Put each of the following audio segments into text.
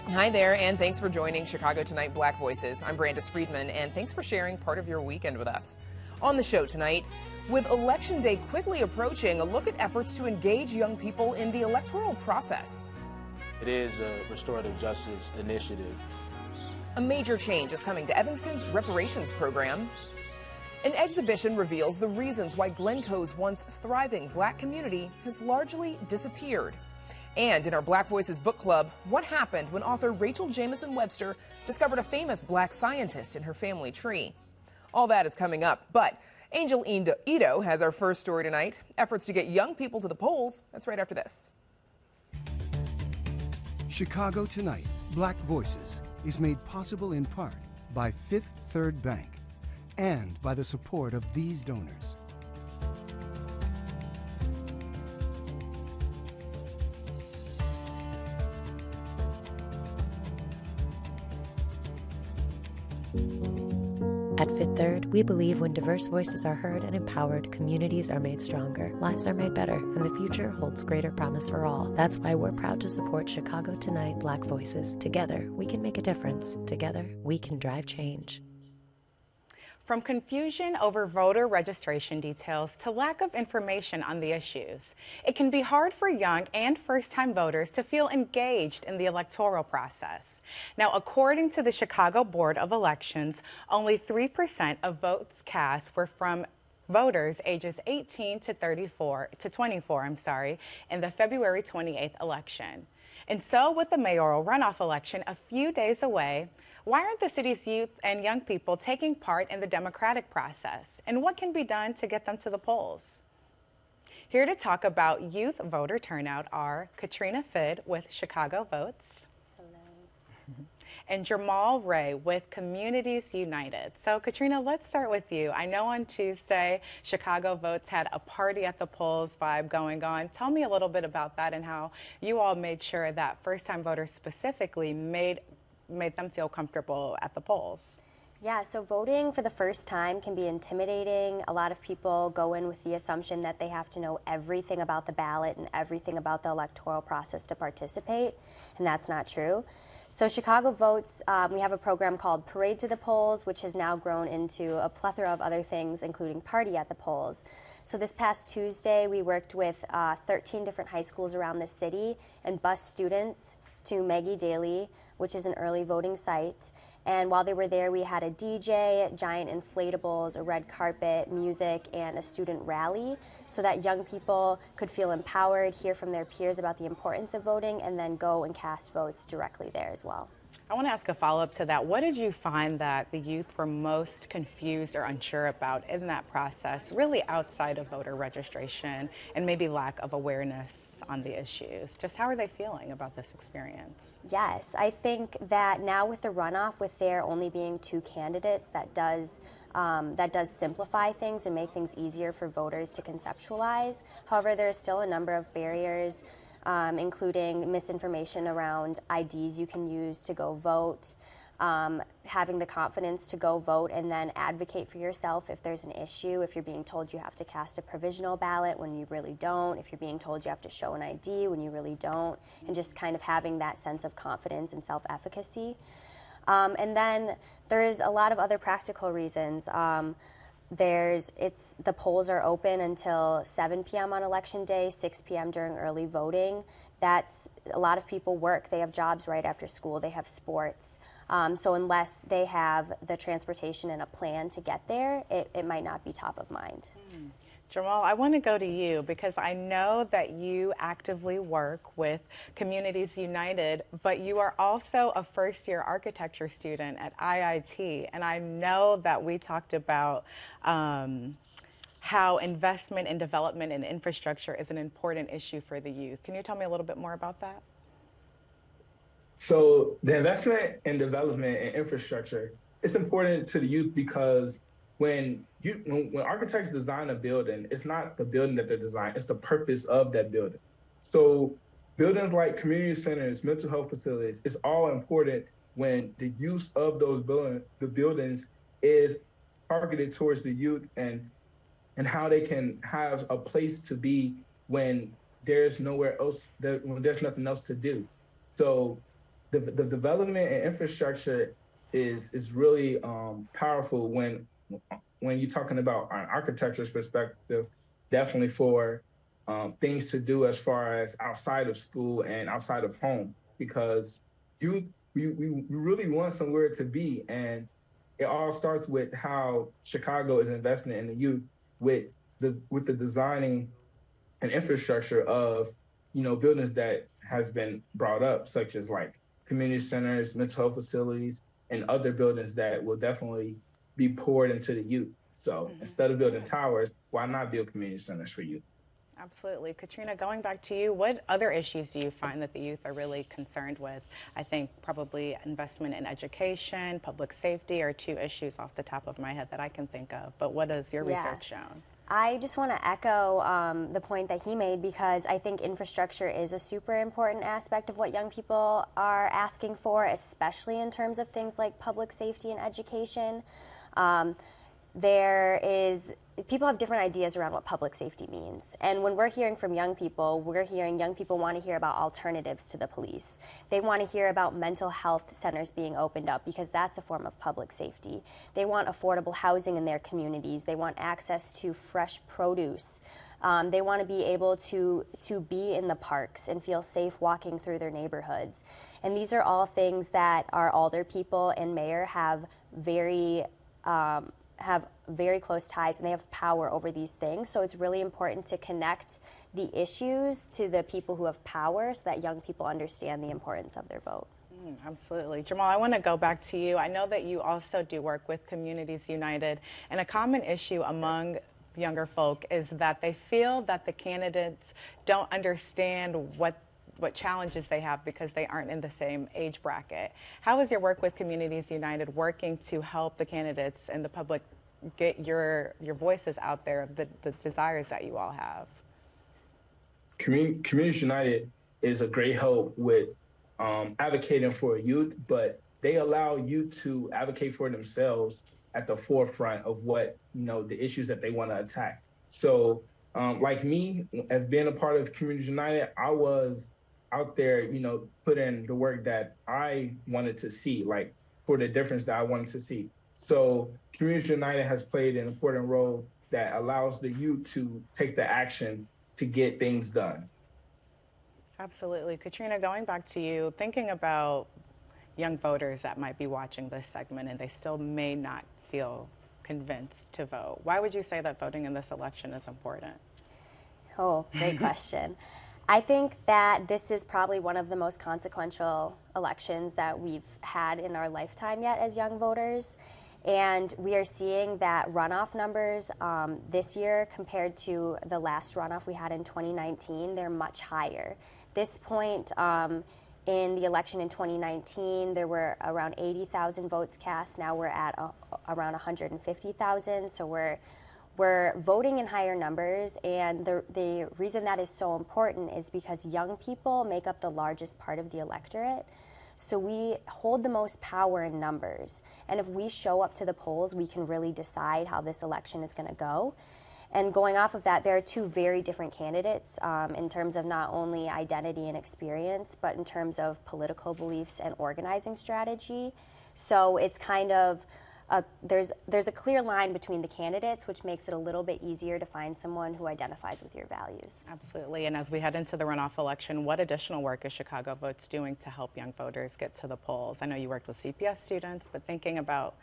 Hi there, and thanks for joining Chicago Tonight Black Voices. I'm Brandis Friedman, and thanks for sharing part of your weekend with us. On the show tonight, with Election Day quickly approaching, a look at efforts to engage young people in the electoral process. It is a restorative justice initiative. A major change is coming to Evanston's reparations program. An exhibition reveals the reasons why Glencoe's once thriving black community has largely disappeared. And in our Black Voices book club, what happened when author Rachel Jamison Webster discovered a famous black scientist in her family tree. All that is coming up, but Angel Ito has our first story tonight. Efforts to get young people to the polls. That's right after this. Chicago Tonight, Black Voices, is made possible in part by Fifth Third Bank and by the support of these donors. At Fifth Third, we believe when diverse voices are heard and empowered, communities are made stronger, lives are made better, and the future holds greater promise for all. That's why we're proud to support Chicago Tonight Black Voices. Together, we can make a difference. Together, we can drive change. From confusion over voter registration details to lack of information on the issues, it can be hard for young and first-time voters to feel engaged in the electoral process. Now, according to the Chicago Board of Elections, only 3% of votes cast were from voters ages 18 to 24 in the February 28th election. And so with the mayoral runoff election a few days away, why aren't the city's youth and young people taking part in the democratic process? And what can be done to get them to the polls? Here to talk about youth voter turnout are Katrina Fidd with Chicago Votes. Hello. And Jamal Ray with Communities United. So Katrina, let's start with you. I know on Tuesday, Chicago Votes had a party at the polls vibe going on. Tell me a little bit about that and how you all made sure that first-time voters specifically made them feel comfortable at the polls. Yeah, so voting for the first time can be intimidating. A lot of people go in with the assumption that they have to know everything about the ballot and everything about the electoral process to participate, and that's not true. So Chicago Votes, we have a program called Parade to the Polls, which has now grown into a plethora of other things, including Party at the Polls. So this past Tuesday, we worked with 13 different high schools around the city and bused students to Maggie Daly, which is an early voting site. And while they were there, we had a DJ, giant inflatables, a red carpet, music, and a student rally so that young people could feel empowered, hear from their peers about the importance of voting, and then go and cast votes directly there as well. I want to ask a follow-up to that. What did you find that the youth were most confused or unsure about in that process, really outside of voter registration and maybe lack of awareness on the issues? Just how are they feeling about this experience? Yes, I think that now with the runoff, with there only being 2 candidates, that does simplify things and make things easier for voters to conceptualize. However, there are still a number of barriers, including misinformation around IDs you can use to go vote, having the confidence to go vote and then advocate for yourself if there's an issue, if you're being told you have to cast a provisional ballot when you really don't, if you're being told you have to show an ID when you really don't, and just kind of having that sense of confidence and self-efficacy. And then there's a lot of other practical reasons. The polls are open until 7 p.m. on Election Day, 6 p.m. during early voting. That's a lot of people work. They have jobs right after school. They have sports. So unless they have the transportation and a plan to get there, it might not be top of mind. Jamal, I want to go to you because I know that you actively work with Communities United, but you are also a first-year architecture student at IIT, and I know that we talked about how investment in development and infrastructure is an important issue for the youth. Can you tell me a little bit more about that? So the investment in development and infrastructure, it's important to the youth because when architects design a building, it's not the building that they're designing, it's the purpose of that building. So buildings like community centers, mental health facilities, it's all important when the use of those buildings is targeted towards the youth and how they can have a place to be when there's nowhere else, when there's nothing else to do. So the development and infrastructure is really powerful when you're talking about an architecture's perspective, definitely for things to do as far as outside of school and outside of home, because we really want somewhere to be. And it all starts with how Chicago is investing in the youth with the designing and infrastructure of, buildings that has been brought up, such as like community centers, mental health facilities, and other buildings that will definitely be poured into the youth. So instead of building towers, why not build community centers for youth? Absolutely. Katrina, going back to you, what other issues do you find that the youth are really concerned with? I think probably investment in education, public safety are two issues off the top of my head that I can think of. But what has your research shown? I just want to echo the point that he made, because I think infrastructure is a super important aspect of what young people are asking for, especially in terms of things like public safety and education. People have different ideas around what public safety means. And when we're hearing from young people, we're hearing young people want to hear about alternatives to the police. They want to hear about mental health centers being opened up, because that's a form of public safety. They want affordable housing in their communities. They want access to fresh produce. They want to be able to be in the parks and feel safe walking through their neighborhoods. And these are all things that our alder people and mayor have very close ties, and they have power over these things. So it's really important to connect the issues to the people who have power, so that young people understand the importance of their vote. Absolutely. Jamal, I want to go back to you. I know that you also do work with Communities United, and a common issue among younger folk is that they feel that the candidates don't understand what challenges they have because they aren't in the same age bracket. How is your work with Communities United working to help the candidates and the public get your voices out there, the desires that you all have? Communities United is a great help with advocating for youth, but they allow youth to advocate for themselves at the forefront of what, the issues that they want to attack. So like me, as being a part of Communities United, I was out there, put in the work that I wanted to see, like for the difference that I wanted to see. So Communities United has played an important role that allows the youth to take the action to get things done. Absolutely. Katrina, going back to you, thinking about young voters that might be watching this segment and they still may not feel convinced to vote, why would you say that voting in this election is important? Oh, great question. I think that this is probably one of the most consequential elections that we've had in our lifetime yet as young voters. And we are seeing that runoff numbers this year compared to the last runoff we had in 2019, they're much higher. This point in the election in 2019, there were around 80,000 votes cast. Now we're at around 150,000. So we're voting in higher numbers, and the reason that is so important is because young people make up the largest part of the electorate. So we hold the most power in numbers, and if we show up to the polls, we can really decide how this election is going to go. And going off of that, there are two very different candidates in terms of not only identity and experience, but in terms of political beliefs and organizing strategy. So it's kind of there's a clear line between the candidates, which makes it a little bit easier to find someone who identifies with your values. Absolutely. And as we head into the runoff election, what additional work is Chicago Votes doing to help young voters get to the polls? I know you worked with CPS students, but thinking about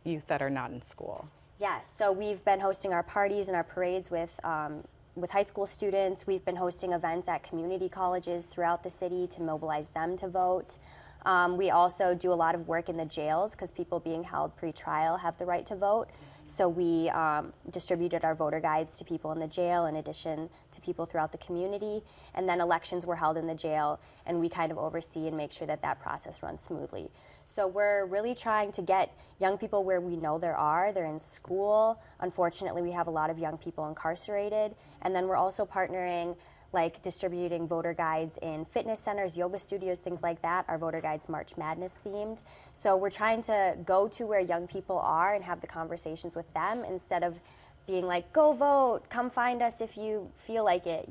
youth that are not in school. Yes. So we've been hosting our parties and our parades with high school students. We've been hosting events at community colleges throughout the city to mobilize them to vote. We also do a lot of work in the jails because people being held pre-trial have the right to vote. So we distributed our voter guides to people in the jail in addition to people throughout the community. And then elections were held in the jail, and we kind of oversee and make sure that that process runs smoothly. So we're really trying to get young people where we know they're in school. Unfortunately, we have a lot of young people incarcerated. And then we're also partnering, like distributing voter guides in fitness centers, yoga studios, things like that. Our voter guides March Madness themed. So we're trying to go to where young people are and have the conversations with them instead of being like, go vote, come find us if you feel like it,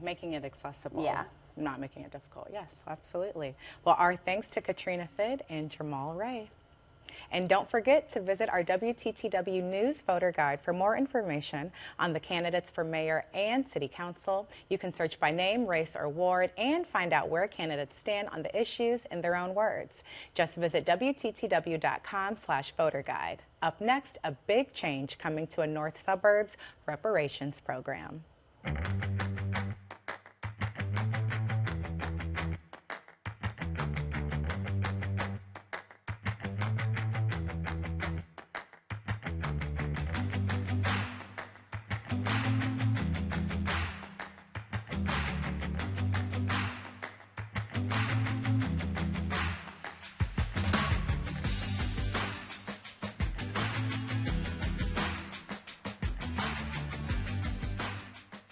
Making it accessible. Yeah. not making it difficult. Yes, absolutely. Well, our thanks to Katrina Fidd and Jamal Ray. And don't forget to visit our WTTW News Voter Guide for more information on the candidates for mayor and city council. You can search by name, race, or ward and find out where candidates stand on the issues in their own words. Just visit WTTW.com/voterguide. Up next, a big change coming to a North Suburbs reparations program.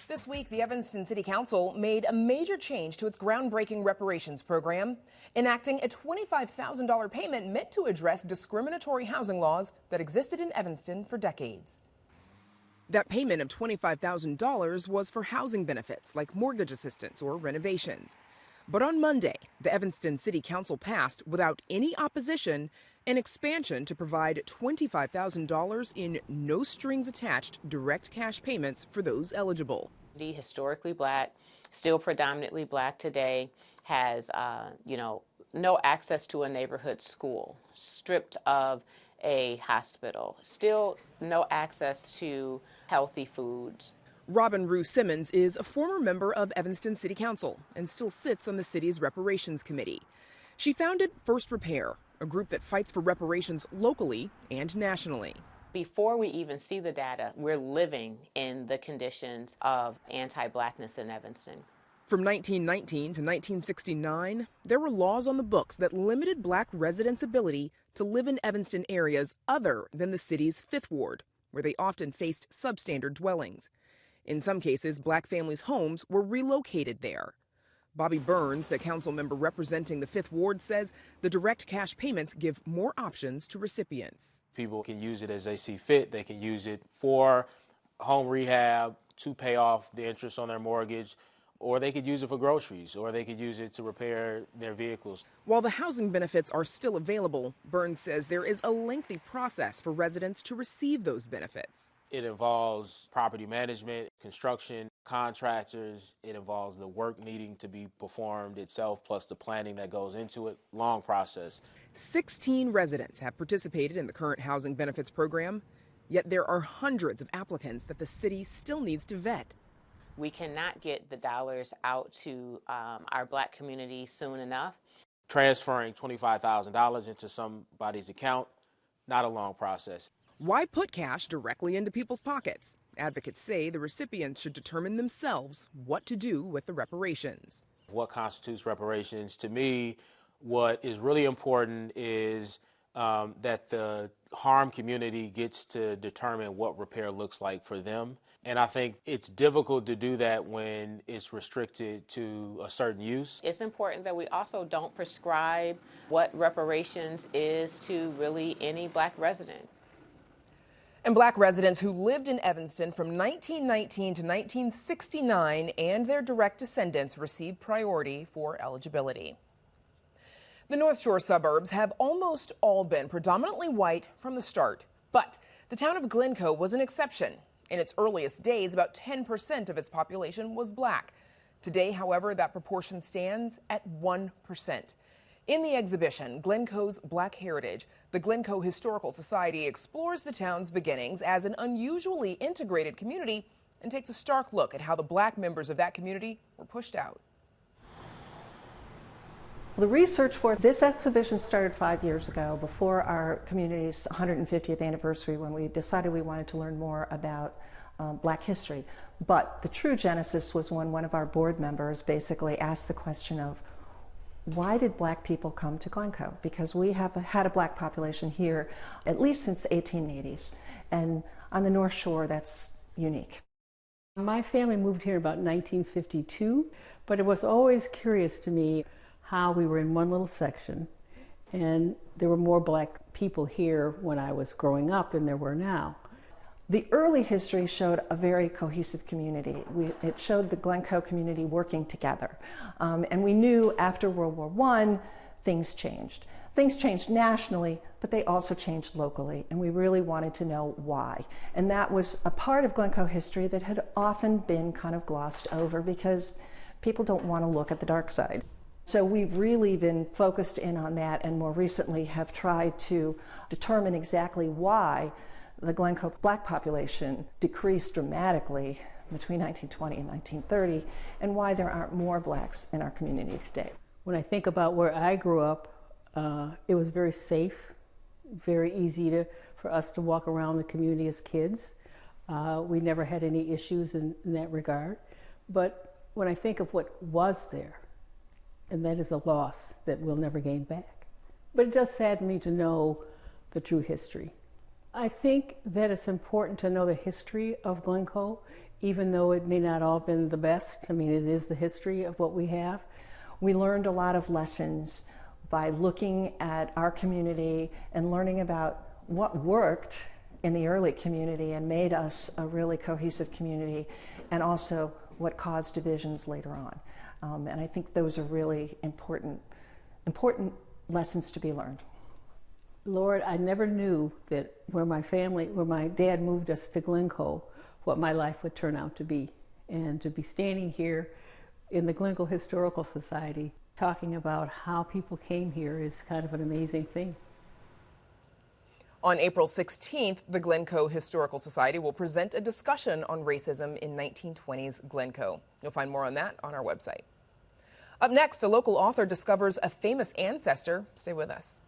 This week, the Evanston City Council made a major change to its groundbreaking reparations program, enacting a $25,000 payment meant to address discriminatory housing laws that existed in Evanston for decades. That payment of $25,000 was for housing benefits like mortgage assistance or renovations. But on Monday, the Evanston City Council passed, without any opposition, an expansion to provide $25,000 in no-strings-attached direct cash payments for those eligible. Historically black, still predominantly black today, has no access to a neighborhood school, stripped of a hospital, still no access to healthy foods. Robin Rue Simmons is a former member of Evanston City Council and still sits on the city's reparations committee. She founded First Repair, a group that fights for reparations locally and nationally. Before we even see the data, we're living in the conditions of anti-blackness in Evanston. From 1919 to 1969, there were laws on the books that limited black residents' ability to live in Evanston areas other than the city's Fifth Ward, where they often faced substandard dwellings. In some cases, black families' homes were relocated there. Bobby Burns, the council member representing the Fifth Ward, says the direct cash payments give more options to recipients. People can use it as they see fit. They can use it for home rehab, to pay off the interest on their mortgage, or they could use it for groceries, or they could use it to repair their vehicles. While the housing benefits are still available, Burns says there is a lengthy process for residents to receive those benefits. It involves property management, construction, contractors. It involves the work needing to be performed itself, plus the planning that goes into it. Long process. 16 residents have participated in the current housing benefits program, yet there are hundreds of applicants that the city still needs to vet. We cannot get the dollars out to our black community soon enough. Transferring $25,000 into somebody's account, not a long process. Why put cash directly into people's pockets? Advocates say the recipients should determine themselves what to do with the reparations. What constitutes reparations? To me, what is really important is that the harmed community gets to determine what repair looks like for them. And I think it's difficult to do that when it's restricted to a certain use. It's important that we also don't prescribe what reparations is to really any black resident. And black residents who lived in Evanston from 1919 to 1969 and their direct descendants received priority for eligibility. The North Shore suburbs have almost all been predominantly white from the start, but the town of Glencoe was an exception. In its earliest days, about 10% of its population was black. Today, however, that proportion stands at 1%. In the exhibition, Glencoe's Black Heritage, the Glencoe Historical Society explores the town's beginnings as an unusually integrated community and takes a stark look at how the black members of that community were pushed out. The research for this exhibition started 5 years ago, before our community's 150th anniversary, when we decided we wanted to learn more about black history. But the true genesis was when one of our board members basically asked the question of, why did black people come to Glencoe? Because we have had a black population here at least since the 1880s. And on the North Shore, that's unique. My family moved here about 1952, but it was always curious to me how we were in one little section and there were more black people here when I was growing up than there were now. The early history showed a very cohesive community. It showed the Glencoe community working together. And we knew after World War I, things changed. Things changed nationally, but they also changed locally, and we really wanted to know why. And that was a part of Glencoe history that had often been kind of glossed over because people don't want to look at the dark side. So we've really been focused in on that, and more recently have tried to determine exactly why the Glencoe black population decreased dramatically between 1920 and 1930, and why there aren't more blacks in our community today. When I think about where I grew up, it was very safe, very easy for us to walk around the community as kids. We never had any issues in that regard. But when I think of what was there, and that is a loss that we'll never gain back. But it does sadden me to know the true history. I think that it's important to know the history of Glencoe, even though it may not all have been the best. I mean, it is the history of what we have. We learned a lot of lessons by looking at our community and learning about what worked in the early community and made us a really cohesive community, and also what caused divisions later on. And I think those are really important lessons to be learned. Lord, I never knew that where my dad moved us to Glencoe, what my life would turn out to be. And to be standing here in the Glencoe Historical Society talking about how people came here is kind of an amazing thing. On April 16th, the Glencoe Historical Society will present a discussion on racism in 1920s Glencoe. You'll find more on that on our website. Up next, a local author discovers a famous ancestor. Stay with us.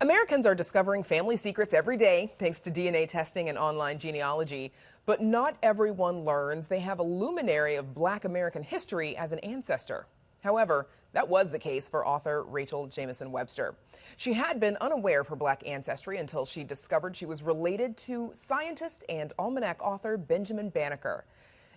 Americans are discovering family secrets every day thanks to DNA testing and online genealogy, but not everyone learns they have a luminary of Black American history as an ancestor. However, that was the case for author Rachel Jamison Webster. She had been unaware of her Black ancestry until she discovered she was related to scientist and almanac author Benjamin Banneker.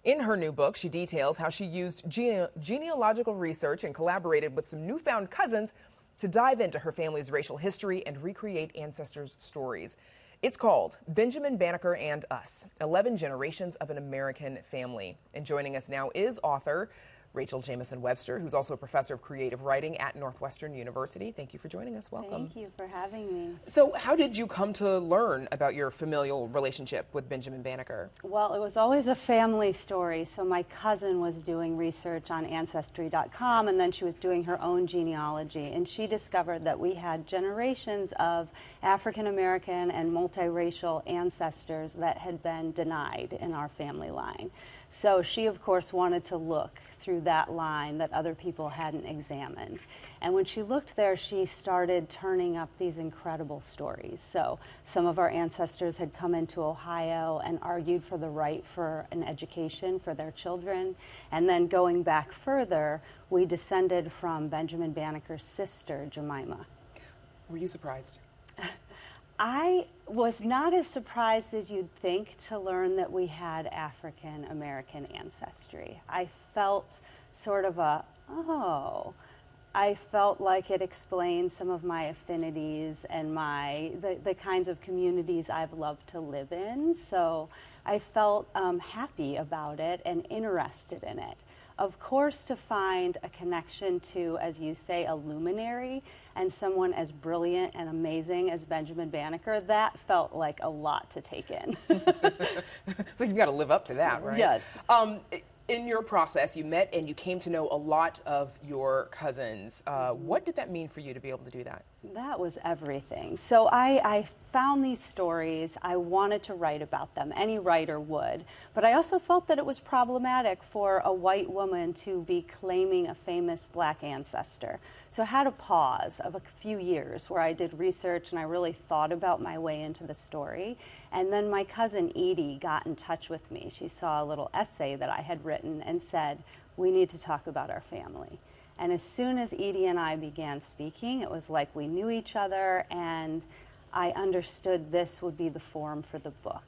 In her new book, she details how she used genealogical research and collaborated with some newfound cousins to dive into her family's racial history and recreate ancestors' stories. It's called Benjamin Banneker and Us, 11 Generations of an American Family. And joining us now is author Rachel Jamison Webster, who's also a professor of creative writing at Northwestern University. Thank you for joining us. Welcome. Thank you for having me. So how did you come to learn about your familial relationship with Benjamin Banneker? Well, it was always a family story. So my cousin was doing research on Ancestry.com, and then she was doing her own genealogy, and she discovered that we had generations of African American and multiracial ancestors that had been denied in our family line. So she, of course, wanted to look through that line that other people hadn't examined. And when she looked there, she started turning up these incredible stories. So some of our ancestors had come into Ohio and argued for the right for an education for their children. And then going back further, we descended from Benjamin Banneker's sister, Jemima. Were you surprised? I was not as surprised as you'd think to learn that we had African American ancestry. I felt sort of I felt like it explained some of my affinities and the kinds of communities I've loved to live in. So I felt happy about it and interested in it. Of course, to find a connection to, as you say, a luminary and someone as brilliant and amazing as Benjamin Banneker, that felt like a lot to take in. So you've got to live up to that, right? Yes. In your process, you met and you came to know a lot of your cousins. What did that mean for you to be able to do that? That was everything. So I found these stories. I wanted to write about them. Any writer would. But I also felt that it was problematic for a white woman to be claiming a famous Black ancestor. So I had a pause of a few years where I did research and I really thought about my way into the story. And then my cousin Edie got in touch with me. She saw a little essay that I had written and said, "We need to talk about our family." And as soon as Edie and I began speaking, it was like we knew each other, and I understood this would be the form for the book.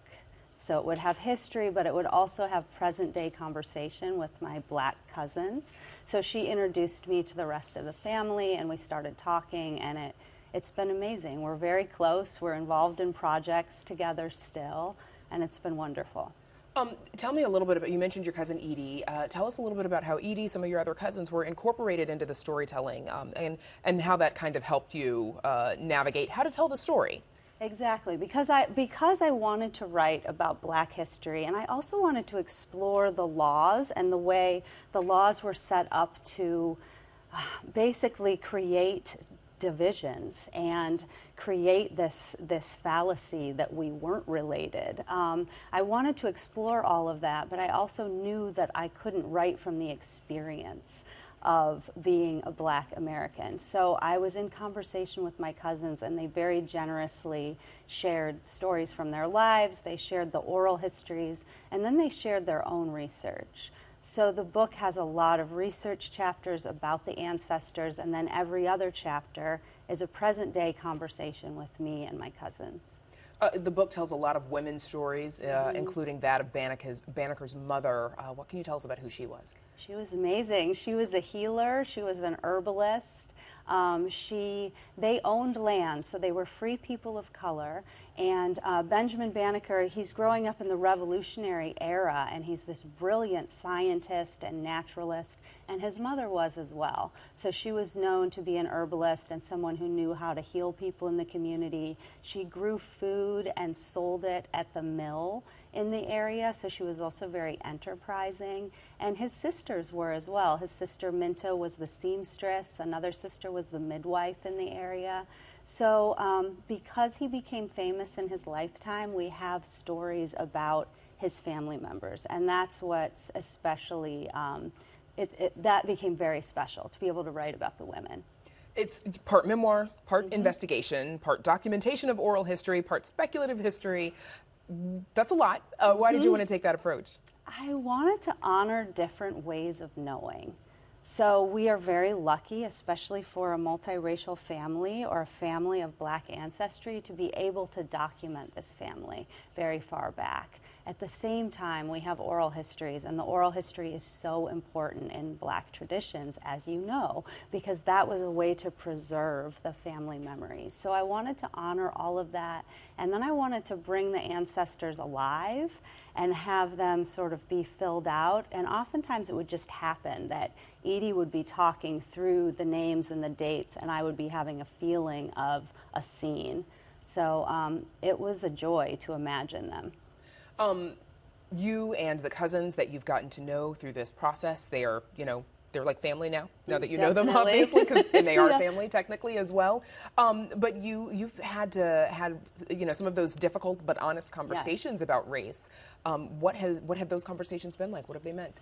So it would have history, but it would also have present-day conversation with my black cousins. So she introduced me to the rest of the family, and we started talking, and it's been amazing. We're very close. We're involved in projects together still, and it's been wonderful. Tell me a little bit about, you mentioned your cousin Edie. Tell us a little bit about how Edie, some of your other cousins, were incorporated into the storytelling, and how that kind of helped you navigate how to tell the story. Exactly, because I wanted to write about Black history, and I also wanted to explore the laws and the way the laws were set up to basically create divisions and create this fallacy that we weren't related. I wanted to explore all of that, but I also knew that I couldn't write from the experience of being a Black American. So I was in conversation with my cousins, and they very generously shared stories from their lives, they shared the oral histories, and then they shared their own research. So the book has a lot of research chapters about the ancestors, and then every other chapter is a present-day conversation with me and my cousins. The book tells a lot of women's stories, including that of Banneker's mother. What can you tell us about who she was? She was amazing. She was a healer. She was an herbalist. They owned land, so they were free people of color. And Benjamin Banneker, he's growing up in the Revolutionary era, and he's this brilliant scientist and naturalist, and his mother was as well. So she was known to be an herbalist and someone who knew how to heal people in the community. She grew food and sold it at the mill in the area, so she was also very enterprising. And his sisters were as well. His sister Minta was the seamstress, another sister was the midwife in the area. So because he became famous in his lifetime, we have stories about his family members, and that's what's especially, that became very special, to be able to write about the women. It's part memoir, part investigation, part documentation of oral history, part speculative history. That's a lot. Why did you want to take that approach? I wanted to honor different ways of knowing. So we are very lucky, especially for a multiracial family or a family of Black ancestry, to be able to document this family very far back. At the same time, we have oral histories, and the oral history is so important in Black traditions, as you know, because that was a way to preserve the family memories. So I wanted to honor all of that, and then I wanted to bring the ancestors alive and have them sort of be filled out. And oftentimes it would just happen that Edie would be talking through the names and the dates, and I would be having a feeling of a scene. So it was a joy to imagine them. You and the cousins that you've gotten to know through this process, they are, they're like family now that you know them, obviously, and they are family technically as well. But you've had some of those difficult but honest conversations about race. What have those conversations been like? What have they meant?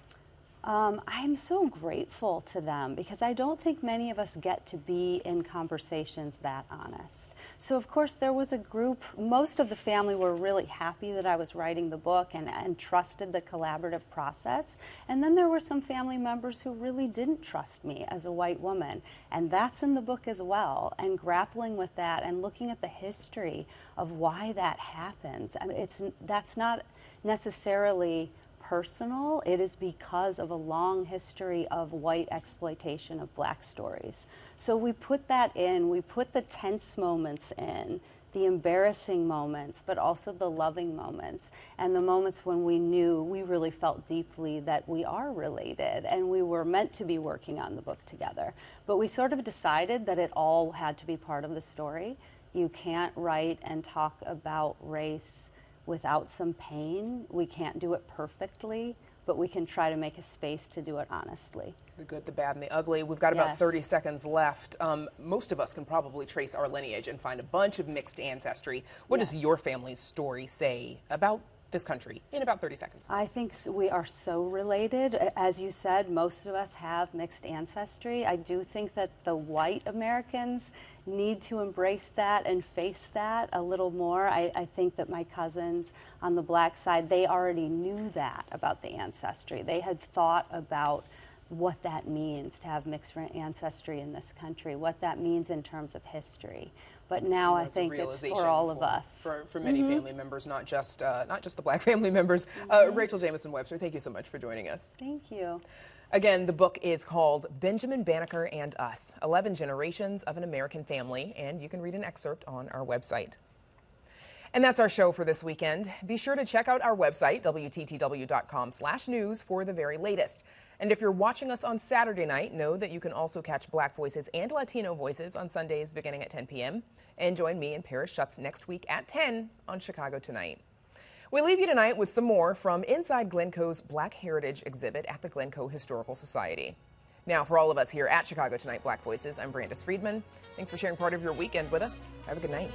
I'm so grateful to them, because I don't think many of us get to be in conversations that honest. So of course there was a group, most of the family were really happy that I was writing the book and trusted the collaborative process. And then there were some family members who really didn't trust me as a white woman. And that's in the book as well. And grappling with that and looking at the history of why that happens. I mean, that's not necessarily personal. It is because of a long history of white exploitation of Black stories. So we put that in, we put the tense moments in, the embarrassing moments, but also the loving moments, and the moments when we knew, we really felt deeply that we are related and we were meant to be working on the book together. But we sort of decided that it all had to be part of the story. You can't write and talk about race without some pain. We can't do it perfectly, but we can try to make a space to do it honestly. The good, the bad, and the ugly. We've got about 30 seconds left. Most of us can probably trace our lineage and find a bunch of mixed ancestry. What does your family's story say about this country in about 30 seconds? I think we are so related. As you said, most of us have mixed ancestry. I do think that the white Americans need to embrace that and face that a little more. I think that my cousins on the Black side, they already knew that about the ancestry. They had thought about what that means to have mixed ancestry in this country, what that means in terms of history. But now I think it's for all of us. For many family members, not just the Black family members. Rachel Jamison Webster, thank you so much for joining us. Thank you. Again, the book is called Benjamin Banneker and Us, 11 Generations of an American Family, and you can read an excerpt on our website. And that's our show for this weekend. Be sure to check out our website, WTTW.com/news, for the very latest. And if you're watching us on Saturday night, know that you can also catch Black Voices and Latino Voices on Sundays beginning at 10 p.m. And join me and Paris Schutz next week at 10 on Chicago Tonight. We leave you tonight with some more from inside Glencoe's Black Heritage exhibit at the Glencoe Historical Society. Now, for all of us here at Chicago Tonight Black Voices, I'm Brandis Friedman. Thanks for sharing part of your weekend with us. Have a good night.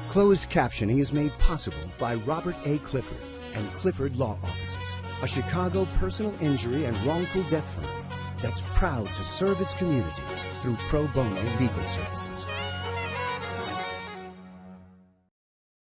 Closed captioning is made possible by Robert A. Clifford and Clifford Law Offices, a Chicago personal injury and wrongful death firm that's proud to serve its community through pro bono legal services.